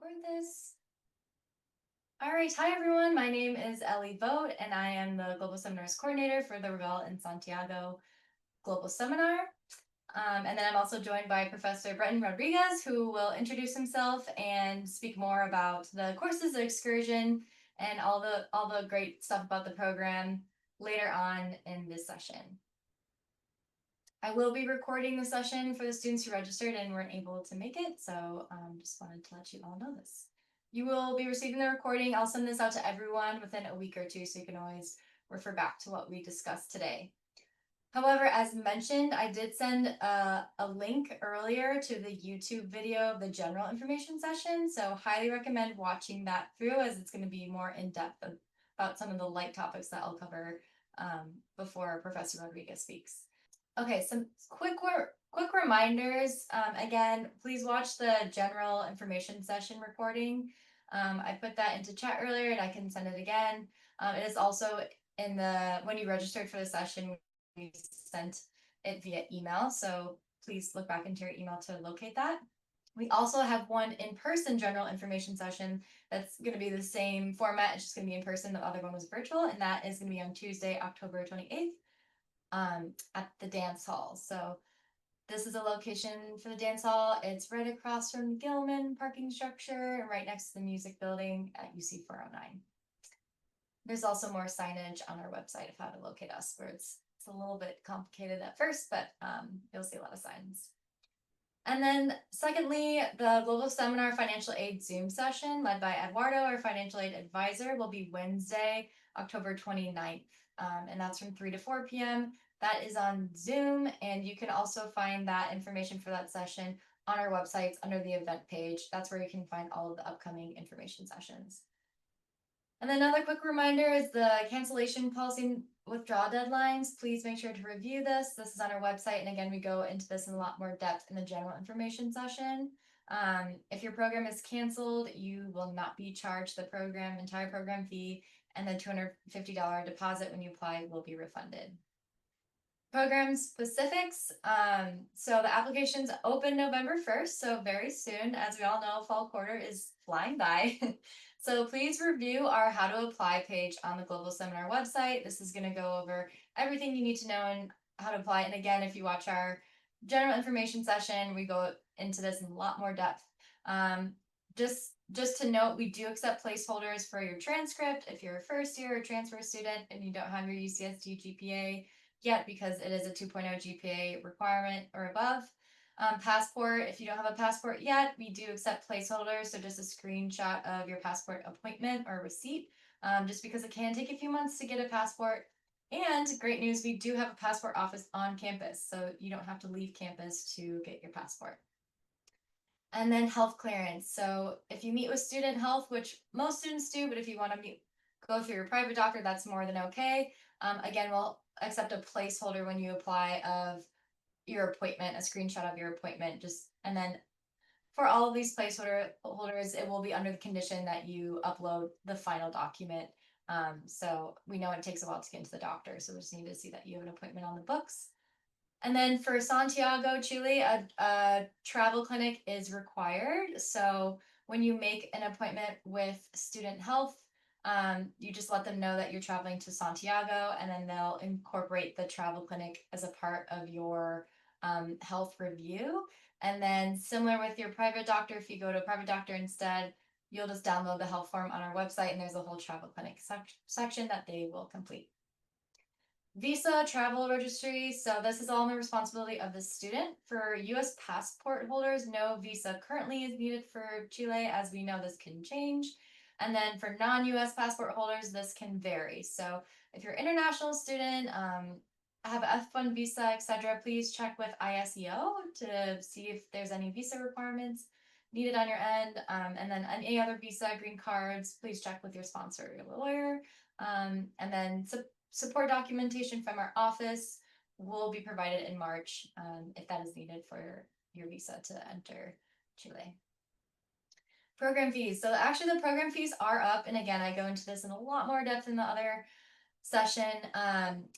record this. All right, hi everyone. My name is Ellie Vogt, and I am the Global Seminars Coordinator for the Revelle in Santiago Global Seminar. And then I'm also joined by Professor Bretton Rodriguez, who will introduce himself and speak more about the courses, the excursion, and all the great stuff about the program later on in this session. I will be recording the session for the students who registered and weren't able to make it, so just wanted to let you all know this. You will be receiving the recording. I'll send this out to everyone within a week or two, so you can always refer back to what we discussed today. However, as mentioned, I did send a link earlier to the YouTube video of the general information session, so highly recommend watching that through, as it's going to be more in-depth about some of the light topics that I'll cover before Professor Rodriguez speaks. Okay, some quick reminders. Again, please watch the general information session recording. I put that into chat earlier and I can send it again. It is also in when you registered for the session, we sent it via email. So please look back into your email to locate that. We also have one in-person general information session that's going to be the same format. It's just going to be in person. The other one was virtual, and that is going to be on Tuesday, October 28th. At the dance hall. So this is a location for the dance hall. It's right across from Gilman parking structure and right next to the music building at UC 409. There's also more signage on our website of how to locate us, where it's a little bit complicated at first, but you'll see a lot of signs. And then secondly, the Global Seminar Financial Aid Zoom session led by Eduardo, our financial aid advisor, will be Wednesday, October 29th. And that's from 3 to 4 p.m. That is on Zoom, and you can also find that information for that session on our websites under the event page. That's where you can find all of the upcoming information sessions. And then another quick reminder is the cancellation policy withdrawal deadlines. Please make sure to review this. This is on our website, and again, we go into this in a lot more depth in the general information session. If your program is canceled, you will not be charged the entire program fee, and the $250 deposit when you apply will be refunded. Program specifics. So the applications open November 1st, so very soon. As we all know, fall quarter is flying by. So please review our How to Apply page on the Global Seminar website. This is going to go over everything you need to know and how to apply. And again, if you watch our general information session, we go into this in a lot more depth. Just to note, we do accept placeholders for your transcript if you're a first year or transfer student and you don't have your UCSD GPA yet, because it is a 2.0 GPA requirement or above. Passport, if you don't have a passport yet, we do accept placeholders, so just a screenshot of your passport appointment or receipt, just because it can take a few months to get a passport. And great news, we do have a passport office on campus, so you don't have to leave campus to get your passport. And then health clearance. So if you meet with student health, which most students do, but if you want to go through your private doctor, that's more than okay. Again, we'll accept a placeholder when you apply of your appointment, a screenshot of your appointment, and then for all of these placeholders, it will be under the condition that you upload the final document. So we know it takes a while to get into the doctor, so we just need to see that you have an appointment on the books. And then for Santiago, Chile, a travel clinic is required. So when you make an appointment with student health, you just let them know that you're traveling to Santiago, and then they'll incorporate the travel clinic as a part of your health review. And then similar with your private doctor, if you go to a private doctor instead, you'll just download the health form on our website, and there's a whole travel clinic section that they will complete. Visa travel registry. So this is all the responsibility of the student. For U.S. passport holders, no visa currently is needed for Chile. As we know, this can change. And then for non-U.S. passport holders, this can vary. So if you're an international student, have an F1 visa, etc., please check with ISEO to see if there's any visa requirements needed on your end. And then any other visa, green cards, please check with your sponsor or your lawyer. And then support documentation from our office will be provided in March if that is needed for your visa to enter Chile. Program fees. So actually the program fees are up. And again, I go into this in a lot more depth in the other session.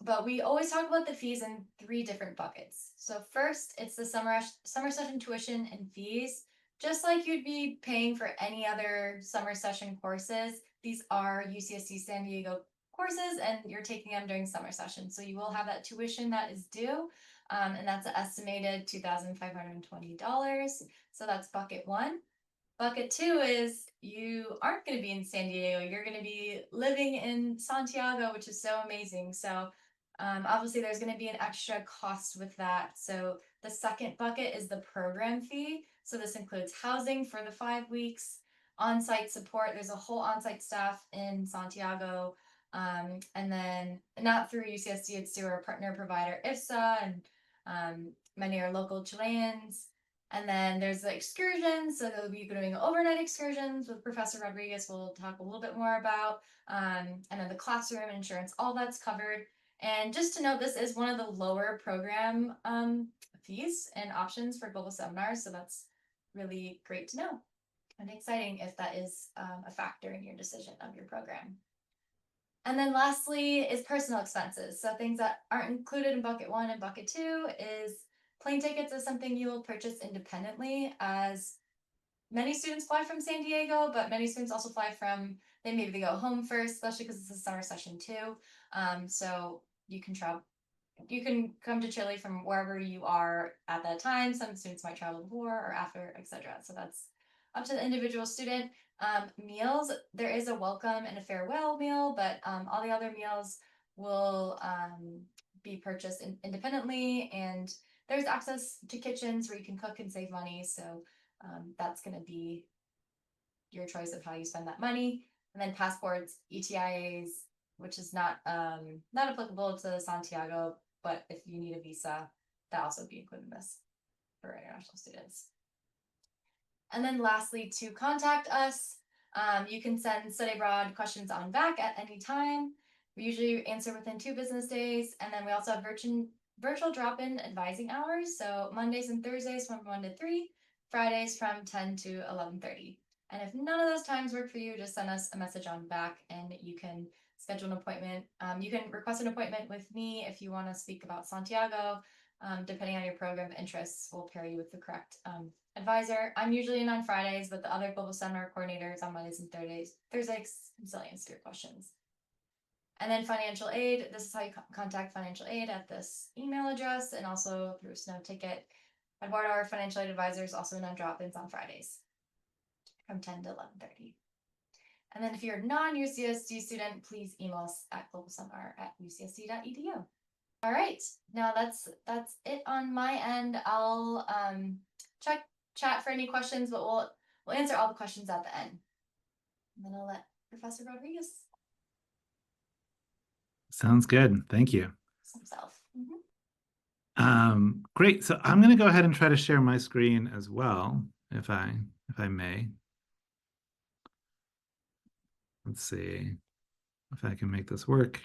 But we always talk about the fees in 3 different buckets. So first, it's the summer session tuition and fees. just like you'd be paying for any other summer session courses, these are UCSD San Diego courses, and you're taking them during summer session. So you will have that tuition that is due, and that's an estimated $2,520. So that's bucket one. Bucket two is you aren't going to be in San Diego. You're going to be living in Santiago, which is so amazing. So obviously there's going to be an extra cost with that. So the second bucket is the program fee. So this includes housing for the 5 weeks, on-site support. There's a whole on-site staff in Santiago. And then not through UCSD, it's through our partner provider, IFSA, and many are local Chileans. And then there's the excursions. So they'll be doing overnight excursions with Professor Rodriguez. We'll talk a little bit more about. And then the classroom insurance, all that's covered. And just to note, this is one of the lower program fees and options for global seminars. So that's really great to know and exciting if that is a factor in your decision of your program. And then lastly is personal expenses. So things that aren't included in bucket one and bucket two is plane tickets is something you will purchase independently, as many students fly from San Diego, but many students also fly from, maybe they go home first, especially because it's a summer session too. So you can travel, you can come to Chile from wherever you are at that time. Some students might travel before or after, etc. So that's up to the individual student. Meals, there is a welcome and a farewell meal, but all the other meals will be purchased independently, and there's access to kitchens where you can cook and save money. So that's going to be your choice of how you spend that money. And then passports, ETIAs, which is not applicable to Santiago, but if you need a visa, that also be included in this for international students. And then lastly, to contact us, you can send study abroad questions on back at any time. We usually answer within 2 business days. And then we also have virtual drop-in advising hours. So Mondays and Thursdays from 1 to 3, Fridays from 10 to 11:30. And if none of those times work for you, just send us a message on back and you can schedule an appointment. You can request an appointment with me if you want to speak about Santiago. Depending on your program interests, we'll pair you with the correct advisor. I'm usually in on Fridays, but the other global seminar coordinators on Mondays and Thursdays can still answer your questions. And then financial aid, this is how you contact financial aid at this email address and also through Snow Ticket. Our financial aid advisors also in on drop-ins on Fridays from 10 to 11:30. And then if you're a non-UCSD student, please email us at globalseminar@ucsd.edu. All right, now that's it on my end. I'll check chat for any questions, but we'll answer all the questions at the end. And then I'll let Professor Rodriguez. Sounds good. Thank you. Himself. Great. So I'm going to go ahead and try to share my screen as well, if I may. Let's see if I can make this work.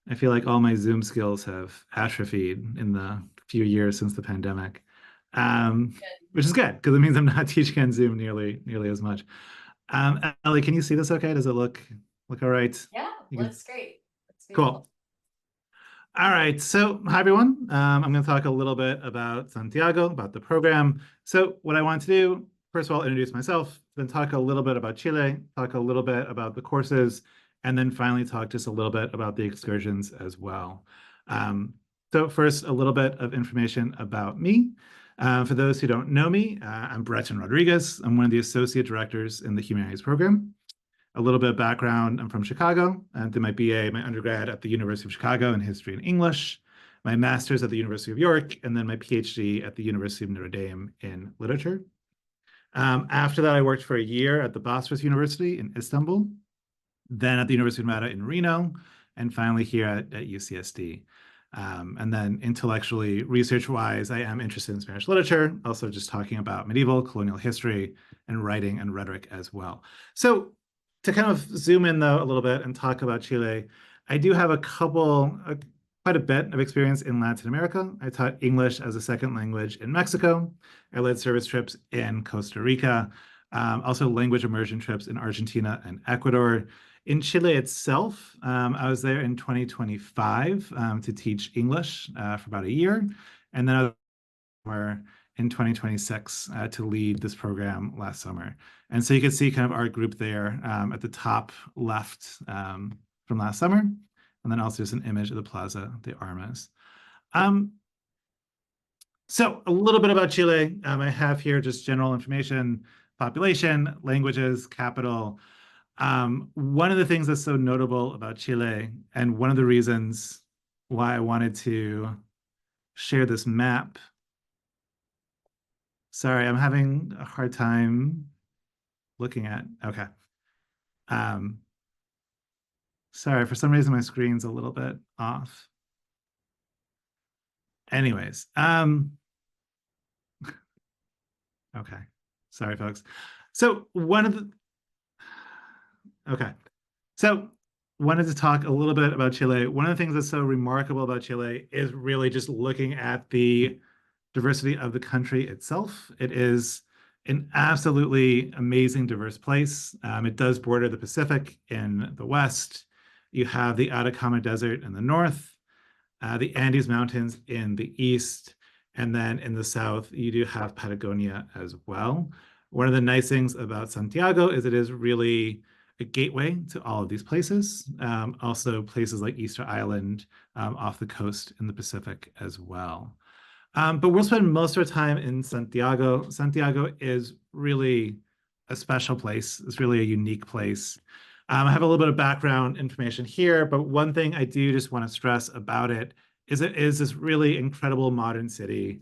I feel like all my Zoom skills have atrophied in the few years since the pandemic, which is good because it means I'm not teaching on Zoom nearly as much. Ellie, can you see this okay? Does it look all right? Yeah, looks great. Cool. All right, so hi everyone. I'm going to talk a little bit about Santiago, about the program. So what I want to do, first of all, introduce myself, then talk a little bit about Chile, talk a little bit about the courses, and then finally talk just a little bit about the excursions as well. So first, a little bit of information about me. For those who don't know me, I'm Bretton Rodriguez. I'm one of the associate directors in the humanities program. A little bit of background, I'm from Chicago. I did my BA, my undergrad at the University of Chicago in history and English, my master's at the University of York, and then my PhD at the University of Notre Dame in literature. After that, I worked for a year at the Bosphorus University in Istanbul, then at the University of Nevada in Reno, and finally here at UCSD. And then intellectually, research-wise, I am interested in Spanish literature, also just talking about medieval, colonial history, and writing and rhetoric as well. So to kind of zoom in, though, a little bit and talk about Chile, I do have quite a bit of experience in Latin America. I taught English as a second language in Mexico. I led service trips in Costa Rica, also language immersion trips in Argentina and Ecuador. In Chile itself, I was there in 2025 to teach English for about a year, and then I was in 2026 to lead this program last summer. And so you can see kind of our group there at the top left from last summer. And then also just an image of the Plaza de Armas. So a little bit about Chile. I have here just general information, population, languages, capital. One of the things that's so notable about Chile, and one of the reasons why I wanted to share this map. Sorry, I'm having a hard time looking at, okay. Sorry, for some reason my screen's a little bit off. Anyways, okay. Sorry, folks. So wanted to talk a little bit about Chile. One of the things that's so remarkable about Chile is really just looking at the diversity of the country itself. It is an absolutely amazing, diverse place. It does border the Pacific in the west. You have the Atacama Desert in the north, the Andes Mountains in the east, and then in the south, you do have Patagonia as well. One of the nice things about Santiago is it is really a gateway to all of these places. Also places like Easter Island off the coast in the Pacific as well. But we'll spend most of our time in Santiago. Santiago is really a special place. It's really a unique place. I have a little bit of background information here, but one thing I do just want to stress about it is this really incredible modern city.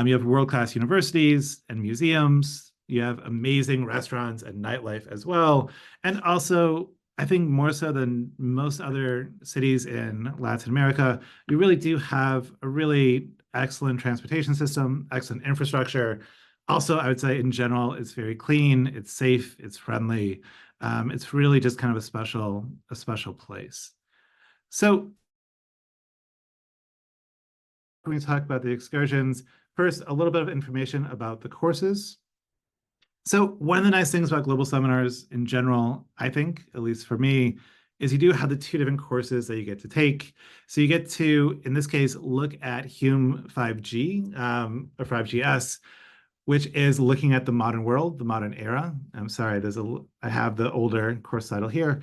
You have world-class universities and museums. You have amazing restaurants and nightlife as well. And also, I think more so than most other cities in Latin America, you really do have a really excellent transportation system, excellent infrastructure. Also, I would say in general, it's very clean, it's safe, it's friendly. It's really just kind of a special place. So when we talk about the excursions, first, a little bit of information about the courses. So one of the nice things about global seminars in general, I think, at least for me, is you do have the two different courses that you get to take. So you get to, in this case, look at Hume 5G or 5GS, which is looking at the modern world, the modern era. I'm sorry, I have the older course title here.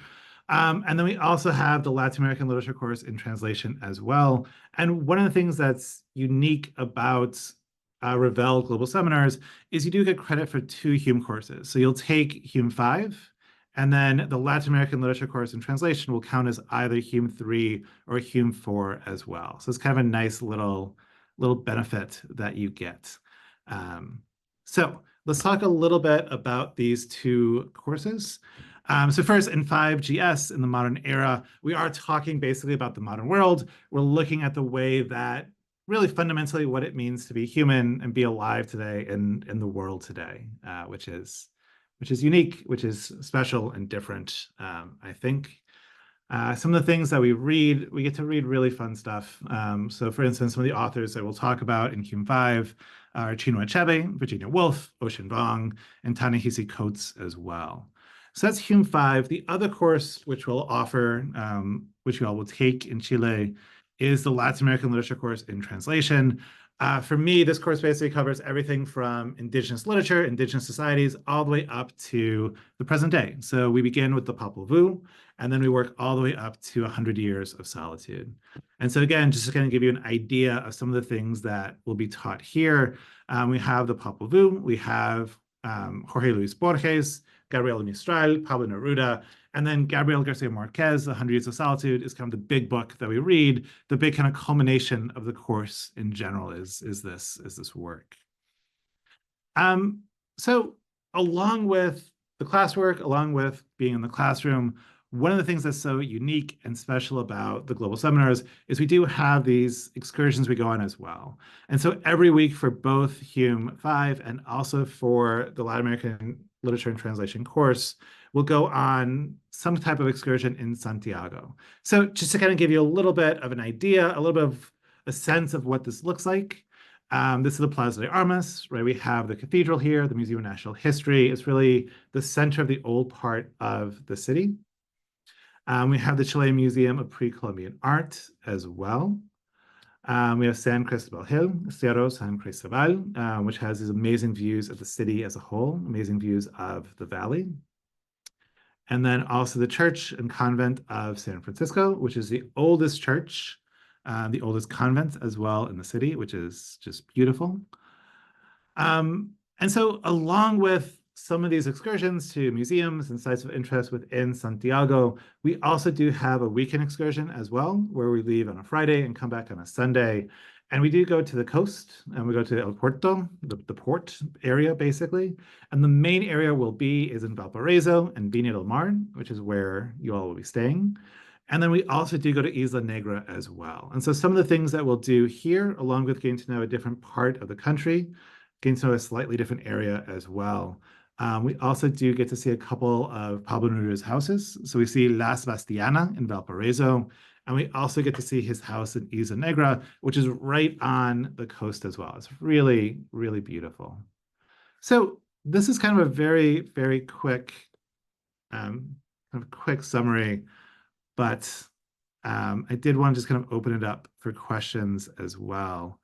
And then we also have the Latin American literature course in translation as well. And one of the things that's unique about Revelle Global Seminars is you do get credit for 2 Hume courses. So you'll take Hume 5, and then the Latin American literature course in translation will count as either Hume 3 or Hume 4 as well. So it's kind of a nice little benefit that you get. So let's talk a little bit about these 2 courses. So first, in 5GS, in the modern era, we are talking basically about the modern world. We're looking at the way that really fundamentally what it means to be human and be alive today in the world today, which is unique, which is special and different, I think. Some of the things that we get to read really fun stuff. So for instance, some of the authors that we'll talk about in Hume 5 are Chinua Achebe, Virginia Woolf, Ocean Vuong, and Ta-Nehisi Coates as well. So that's Hume 5. The other course which we'll offer, which you all will take in Chile, is the Latin American literature course in translation. For me, this course basically covers everything from indigenous literature, indigenous societies, all the way up to the present day. So we begin with the Popol Vuh, and then we work all the way up to 100 Years of Solitude. And so again, just to kind of give you an idea of some of the things that will be taught here, we have the Popol Vuh, we have Jorge Luis Borges, Gabriel Mistral, Pablo Neruda, and then Gabriel Garcia Marquez, 100 Years of Solitude, is kind of the big book that we read. The big kind of culmination of the course in general is this work. So along with the classwork, along with being in the classroom, one of the things that's so unique and special about the global seminars is we do have these excursions we go on as well. And so every week for both Hume 5 and also for the Latin American Literature and Translation course, we'll go on some type of excursion in Santiago. So just to kind of give you a little bit of an idea, a little bit of a sense of what this looks like. This is the Plaza de Armas, right? We have the cathedral here, the Museum of National History. It's really the center of the old part of the city. We have the Chilean Museum of Pre-Columbian Art as well. We have San Cristobal Hill, Cerro San Cristobal, which has these amazing views of the city as a whole, amazing views of the valley. And then also the church and convent of San Francisco, which is the oldest church, the oldest convent as well in the city, which is just beautiful. And so along with some of these excursions to museums and sites of interest within Santiago, we also do have a weekend excursion as well, where we leave on a Friday and come back on a Sunday. And we do go to the coast and we go to El Puerto, the port area, basically. And the main area is in Valparaiso and Viña del Mar, which is where you all will be staying. And then we also do go to Isla Negra as well. And so some of the things that we'll do here, along with getting to know a different part of the country, getting to know a slightly different area as well. We also do get to see a couple of Pablo Neruda's houses. So we see La Sebastiana in Valparaiso, and we also get to see his house in Isla Negra, which is right on the coast as well. It's really, really beautiful. So this is kind of a very, very quick, quick summary, but I did want to just kind of open it up for questions as well.